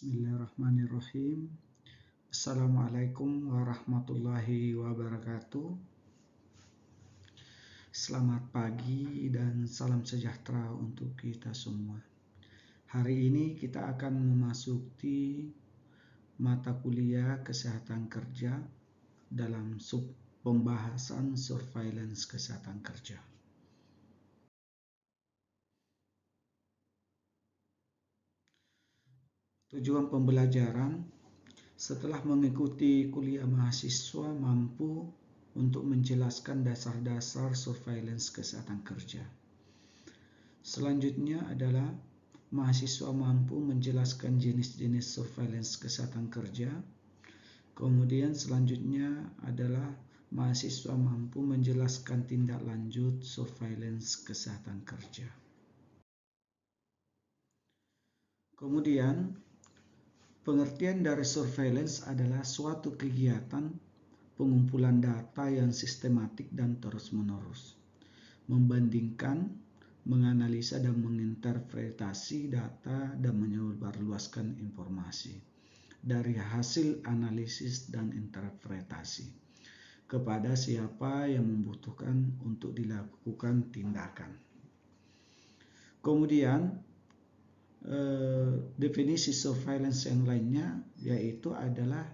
Bismillahirrahmanirrahim. Assalamualaikum warahmatullahi wabarakatuh. Selamat pagi dan salam sejahtera untuk kita semua. Hari ini kita akan memasuki mata kuliah kesehatan kerja dalam sub pembahasan surveillance kesehatan kerja. Tujuan pembelajaran: setelah mengikuti kuliah, mahasiswa mampu untuk menjelaskan dasar-dasar surveillance kesehatan kerja. Selanjutnya adalah mahasiswa mampu menjelaskan jenis-jenis surveillance kesehatan kerja. Kemudian selanjutnya adalah mahasiswa mampu menjelaskan tindak lanjut surveillance kesehatan kerja. Kemudian pengertian dari surveillance adalah suatu kegiatan pengumpulan data yang sistematik dan terus-menerus, membandingkan, menganalisa dan menginterpretasi data dan menyebarluaskan informasi dari hasil analisis dan interpretasi kepada siapa yang membutuhkan untuk dilakukan tindakan. Kemudian definisi surveillance yang lainnya yaitu adalah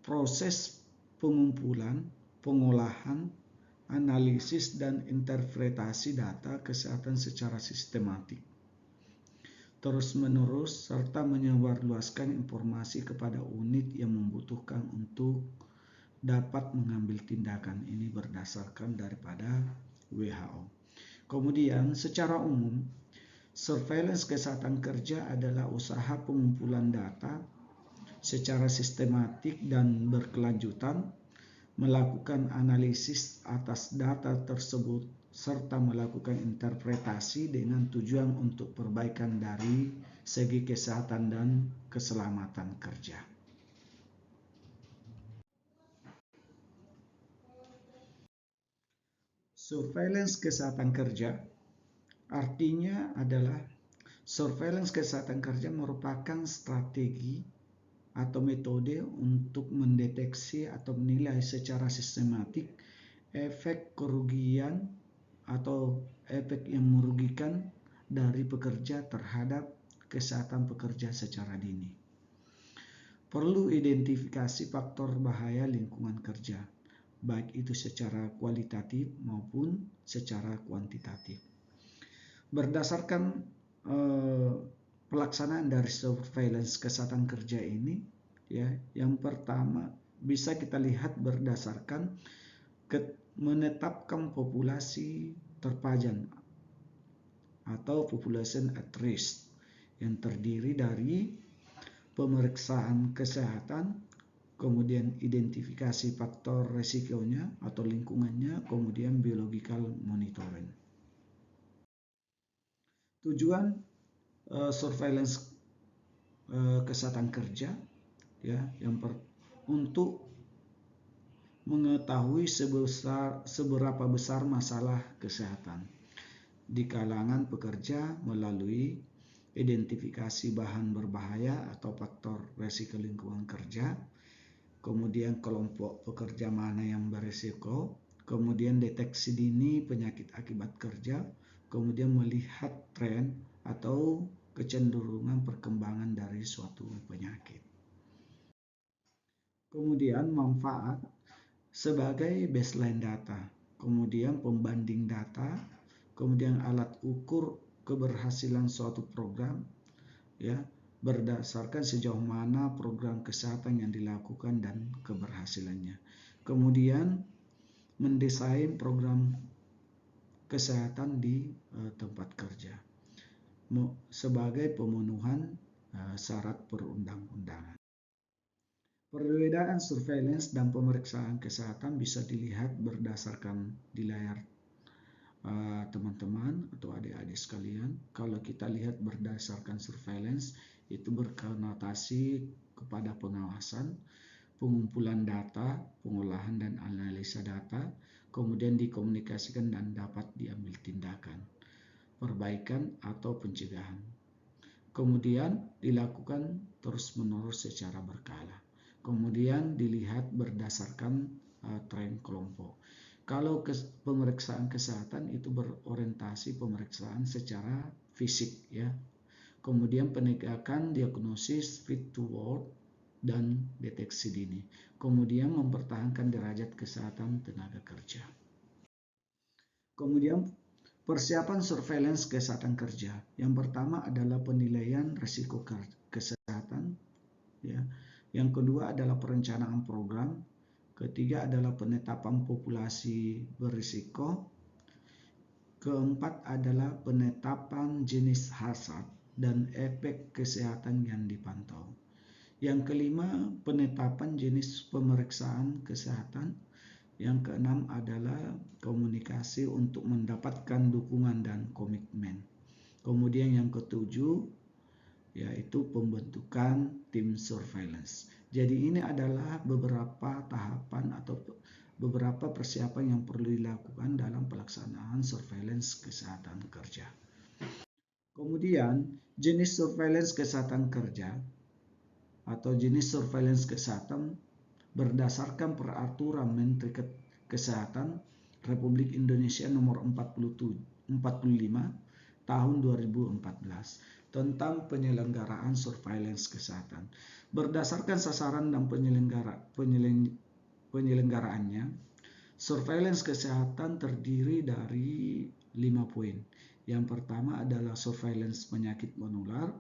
proses pengumpulan, pengolahan, analisis dan interpretasi data kesehatan secara sistematik, terus-menerus serta menyebarluaskan informasi kepada unit yang membutuhkan untuk dapat mengambil tindakan. Ini berdasarkan daripada WHO. Kemudian secara umum, surveillance kesehatan kerja adalah usaha pengumpulan data secara sistematik dan berkelanjutan, melakukan analisis atas data tersebut, serta melakukan interpretasi dengan tujuan untuk perbaikan dari segi kesehatan dan keselamatan kerja. Surveillance kesehatan kerja artinya adalah surveillance kesehatan kerja merupakan strategi atau metode untuk mendeteksi atau menilai secara sistematik efek kerugian atau efek yang merugikan dari pekerja terhadap kesehatan pekerja secara dini. Perlu identifikasi faktor bahaya lingkungan kerja, baik itu secara kualitatif maupun secara kuantitatif. Berdasarkan pelaksanaan dari surveillance kesehatan kerja ini, ya, yang pertama bisa kita lihat berdasarkan menetapkan populasi terpajan atau population at risk yang terdiri dari pemeriksaan kesehatan, kemudian identifikasi faktor resikonya atau lingkungannya, kemudian biological monitoring. Tujuan surveillance kesehatan kerja, ya, untuk mengetahui seberapa besar masalah kesehatan di kalangan pekerja melalui identifikasi bahan berbahaya atau faktor resiko lingkungan kerja, kemudian kelompok pekerja mana yang berisiko, kemudian deteksi dini penyakit akibat kerja, kemudian melihat tren atau kecenderungan perkembangan dari suatu penyakit. Kemudian manfaat sebagai baseline data, kemudian pembanding data, kemudian alat ukur keberhasilan suatu program, ya, berdasarkan sejauh mana program kesehatan yang dilakukan dan keberhasilannya. Kemudian mendesain program kesehatan di tempat kerja sebagai pemenuhan syarat perundang-undangan. Perbedaan surveillance dan pemeriksaan kesehatan bisa dilihat berdasarkan di layar teman-teman atau adik-adik sekalian. Kalau kita lihat berdasarkan surveillance, itu berkonotasi kepada pengawasan, pengumpulan data, pengolahan dan analisa data, kemudian dikomunikasikan dan dapat diambil tindakan, perbaikan atau pencegahan. Kemudian dilakukan terus-menerus secara berkala. Kemudian dilihat berdasarkan tren kelompok. Kalau pemeriksaan kesehatan itu berorientasi pemeriksaan secara fisik, ya. Kemudian penegakan diagnosis, fit to work, dan deteksi dini. Kemudian mempertahankan derajat kesehatan tenaga kerja. Kemudian persiapan surveillance kesehatan kerja. Yang pertama adalah penilaian risiko kesehatan, ya. Yang kedua adalah perencanaan program. Ketiga adalah penetapan populasi berisiko. Keempat adalah penetapan jenis hazard dan efek kesehatan yang dipantau. Yang kelima, penetapan jenis pemeriksaan kesehatan. Yang keenam adalah komunikasi untuk mendapatkan dukungan dan komitmen. Kemudian yang ketujuh, yaitu pembentukan tim surveillance. Jadi ini adalah beberapa tahapan atau beberapa persiapan yang perlu dilakukan dalam pelaksanaan surveillance kesehatan kerja. Kemudian jenis surveillance kesehatan kerja atau jenis surveillance kesehatan berdasarkan peraturan Menteri Kesehatan Republik Indonesia nomor 45 tahun 2014 tentang penyelenggaraan surveillance kesehatan. Berdasarkan sasaran dan penyelenggaraannya, surveillance kesehatan terdiri dari 5 poin. Yang pertama adalah surveillance penyakit menular,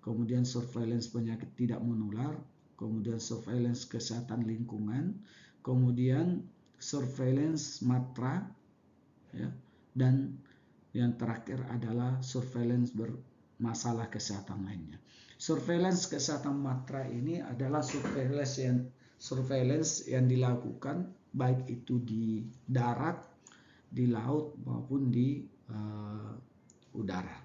kemudian surveillance penyakit tidak menular, kemudian surveillance kesehatan lingkungan, kemudian surveillance matra, ya, dan yang terakhir adalah surveillance bermasalah kesehatan lainnya. Surveillance kesehatan matra ini adalah surveillance yang dilakukan baik itu di darat, di laut maupun di udara.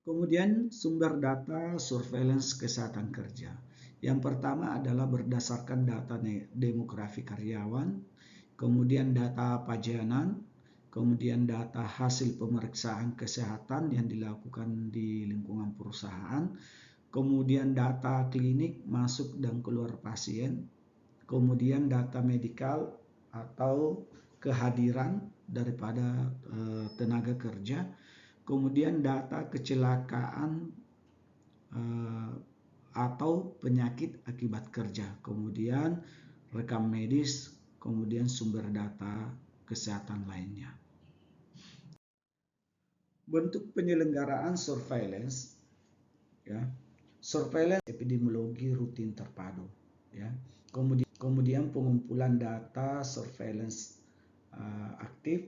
Kemudian sumber data surveillance kesehatan kerja. Yang pertama adalah berdasarkan data demografi karyawan, kemudian data pajanan, kemudian data hasil pemeriksaan kesehatan yang dilakukan di lingkungan perusahaan, kemudian data klinik masuk dan keluar pasien, kemudian data medikal atau kehadiran daripada tenaga kerja, kemudian data kecelakaan atau penyakit akibat kerja, kemudian rekam medis, kemudian sumber data kesehatan lainnya. Bentuk penyelenggaraan surveillance, ya, surveillance epidemiologi rutin terpadu, ya. Kemudian pengumpulan data surveillance aktif,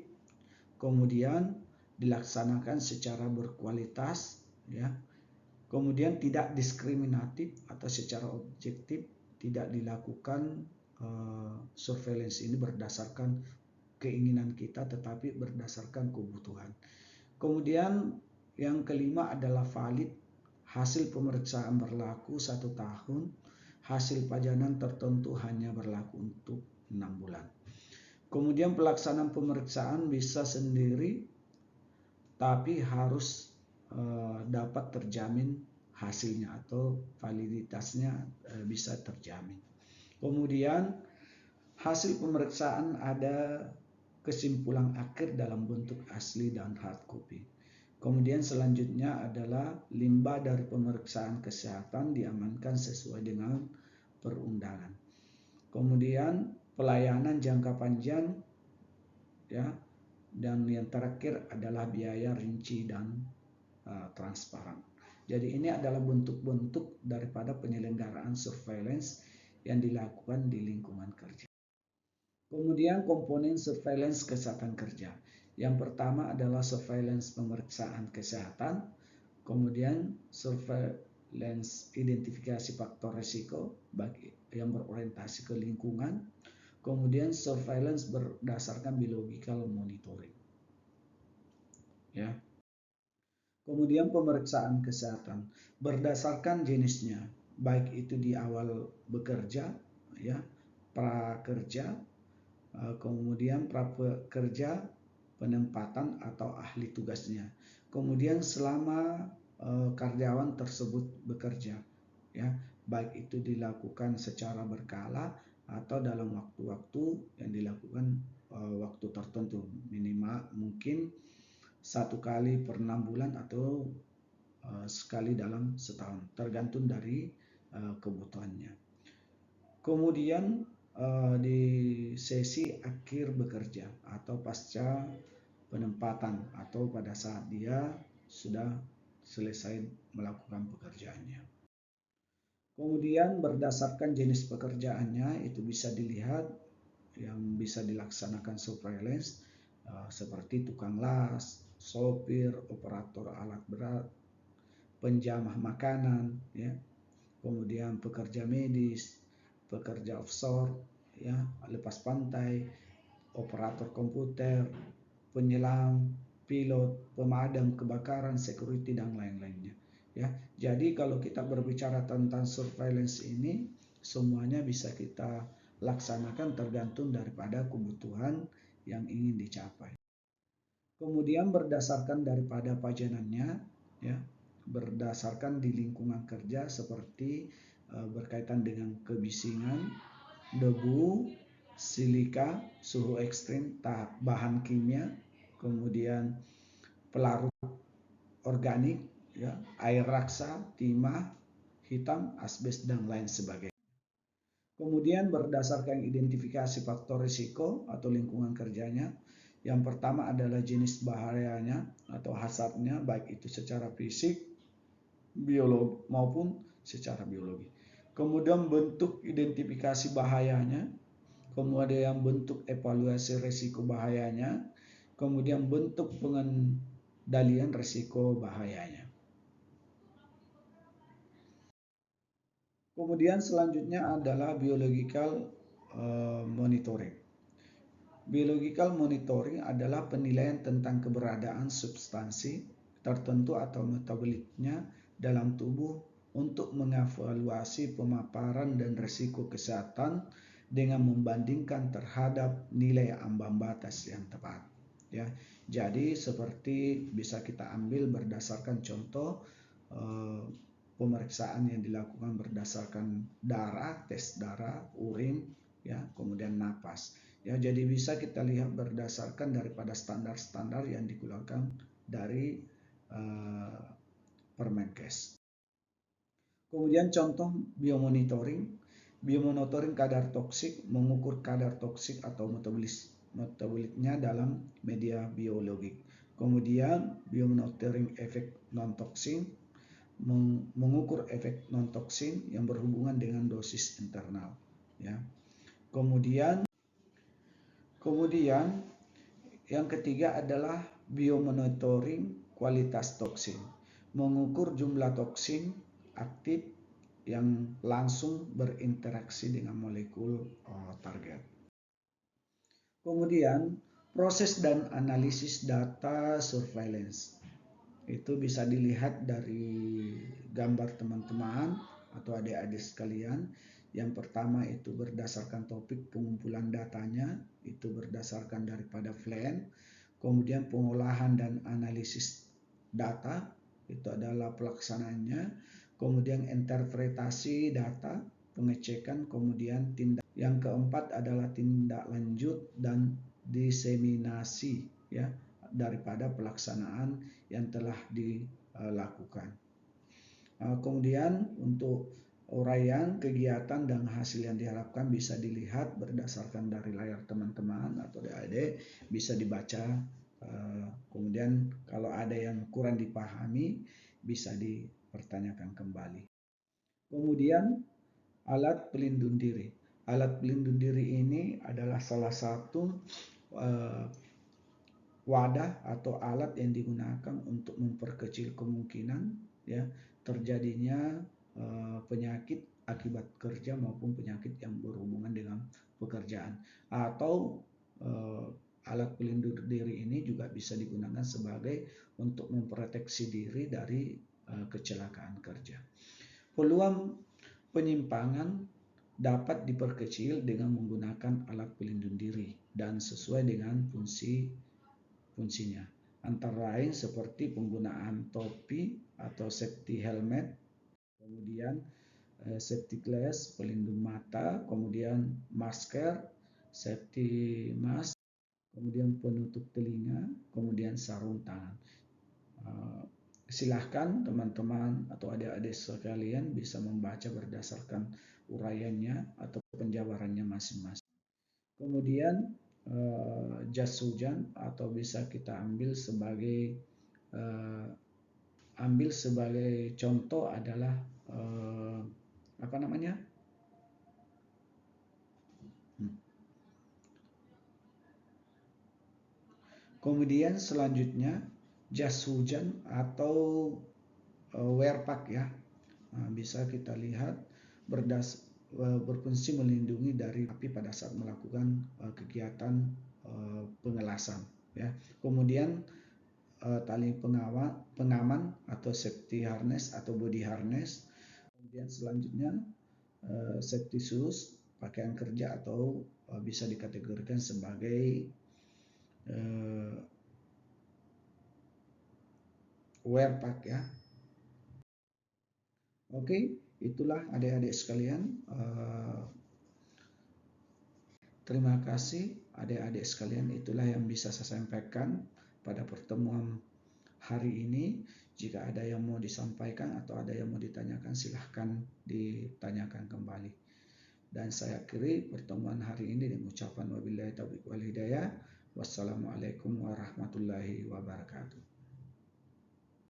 kemudian dilaksanakan secara berkualitas, ya. Kemudian tidak diskriminatif atau secara objektif, tidak dilakukan surveillance ini berdasarkan keinginan kita tetapi berdasarkan kebutuhan. Kemudian yang kelima adalah valid, hasil pemeriksaan berlaku 1 tahun, hasil pajanan tertentu hanya berlaku untuk 6 bulan. Kemudian pelaksanaan pemeriksaan bisa sendiri, tapi harus dapat terjamin hasilnya atau validitasnya bisa terjamin. Kemudian hasil pemeriksaan ada kesimpulan akhir dalam bentuk asli dan hard copy. Kemudian selanjutnya adalah limbah dari pemeriksaan kesehatan diamankan sesuai dengan perundangan. Kemudian pelayanan jangka panjang, ya, dan yang terakhir adalah biaya rinci dan transparan. Jadi ini adalah bentuk-bentuk daripada penyelenggaraan surveillance yang dilakukan di lingkungan kerja. Kemudian komponen surveillance kesehatan kerja. Yang pertama adalah surveillance pemeriksaan kesehatan, kemudian surveillance identifikasi faktor risiko bagi yang berorientasi ke lingkungan, kemudian surveillance berdasarkan biological monitoring, ya. Kemudian pemeriksaan kesehatan berdasarkan jenisnya, baik itu di awal bekerja, ya, prakerja, kemudian prakerja, penempatan atau ahli tugasnya. Kemudian selama karyawan tersebut bekerja, ya, baik itu dilakukan secara berkala atau dalam waktu-waktu yang dilakukan waktu tertentu, minimal mungkin 1 kali per 6 bulan atau sekali dalam setahun, tergantung dari kebutuhannya. Kemudian di sesi akhir bekerja atau pasca penempatan atau pada saat dia sudah selesai melakukan pekerjaannya. Kemudian berdasarkan jenis pekerjaannya itu bisa dilihat yang bisa dilaksanakan surveillance seperti tukang las, sopir, operator alat berat, penjamah makanan, ya, kemudian pekerja medis, pekerja offshore, ya, lepas pantai, operator komputer, penyelam, pilot, pemadam kebakaran, security dan lain-lainnya. Ya, jadi kalau kita berbicara tentang surveillance ini, semuanya bisa kita laksanakan tergantung daripada kebutuhan yang ingin dicapai. Kemudian berdasarkan daripada pajanannya, ya, berdasarkan di lingkungan kerja seperti berkaitan dengan kebisingan, debu, silika, suhu ekstrim, bahan kimia, kemudian pelarut organik, ya, air raksa, timah, hitam, asbes dan lain sebagainya. Kemudian berdasarkan identifikasi faktor risiko atau lingkungan kerjanya, yang pertama adalah jenis bahayanya atau hazardnya, baik itu secara fisik, biologi maupun secara biologi. Kemudian bentuk identifikasi bahayanya, kemudian bentuk evaluasi risiko bahayanya, kemudian bentuk pengendalian risiko bahayanya. Kemudian selanjutnya adalah biological monitoring. Biological monitoring adalah penilaian tentang keberadaan substansi tertentu atau metaboliknya dalam tubuh untuk mengevaluasi pemaparan dan risiko kesehatan dengan membandingkan terhadap nilai ambang batas yang tepat. Ya, jadi seperti bisa kita ambil berdasarkan contoh pemeriksaan yang dilakukan berdasarkan darah, tes darah, urin, ya, kemudian napas. Ya, jadi bisa kita lihat berdasarkan daripada standar-standar yang dikeluarkan dari Permenkes. Kemudian contoh biomonitoring. Biomonitoring kadar toksik, mengukur kadar toksik atau metaboliknya dalam media biologik. Kemudian biomonitoring efek non-toksin, mengukur efek non-toksin yang berhubungan dengan dosis internal. Ya. Kemudian yang ketiga adalah biomonitoring kualitas toksin, mengukur jumlah toksin aktif yang langsung berinteraksi dengan molekul target. Kemudian proses dan analisis data surveillance. Itu bisa dilihat dari gambar teman-teman atau adik-adik sekalian. Yang pertama itu berdasarkan topik pengumpulan datanya, itu berdasarkan daripada plan. Kemudian pengolahan dan analisis data, itu adalah pelaksanaannya. Kemudian interpretasi data, pengecekan, kemudian tindak. Yang keempat adalah tindak lanjut dan diseminasi, ya, daripada pelaksanaan yang telah dilakukan. Kemudian untuk uraian kegiatan dan hasil yang diharapkan bisa dilihat berdasarkan dari layar teman-teman atau adik bisa dibaca. Kemudian kalau ada yang kurang dipahami bisa dipertanyakan kembali. Kemudian alat pelindung diri. Alat pelindung diri ini adalah salah satu wadah atau alat yang digunakan untuk memperkecil kemungkinan, ya, terjadinya penyakit akibat kerja maupun penyakit yang berhubungan dengan pekerjaan. Atau alat pelindung diri ini juga bisa digunakan sebagai untuk memproteksi diri dari kecelakaan kerja. Peluang penyimpangan dapat diperkecil dengan menggunakan alat pelindung diri dan sesuai dengan fungsinya, antara lain seperti penggunaan topi atau safety helmet, kemudian safety glass, pelindung mata, kemudian masker, safety mask, kemudian penutup telinga, kemudian sarung tangan. Silahkan teman-teman atau adik-adik sekalian bisa membaca berdasarkan uraiannya atau penjabarannya masing-masing. Kemudian jas hujan atau bisa kita ambil sebagai contoh adalah Kemudian selanjutnya jas hujan atau wear pack ya. Bisa kita lihat berfungsi melindungi dari api pada saat melakukan kegiatan pengelasan ya. Kemudian tali pengaman atau safety harness atau body harness. Kemudian selanjutnya safety shoes, pakaian kerja atau bisa dikategorikan sebagai wear pack ya. Oke, itulah adik-adik sekalian. Terima kasih adik-adik sekalian, itulah yang bisa saya sampaikan pada pertemuan hari ini. Jika ada yang mau disampaikan atau ada yang mau ditanyakan, silahkan ditanyakan kembali. Dan saya akhiri pertemuan hari ini dengan ucapan wabillahi taufiq wal hidayah. Wassalamualaikum warahmatullahi wabarakatuh.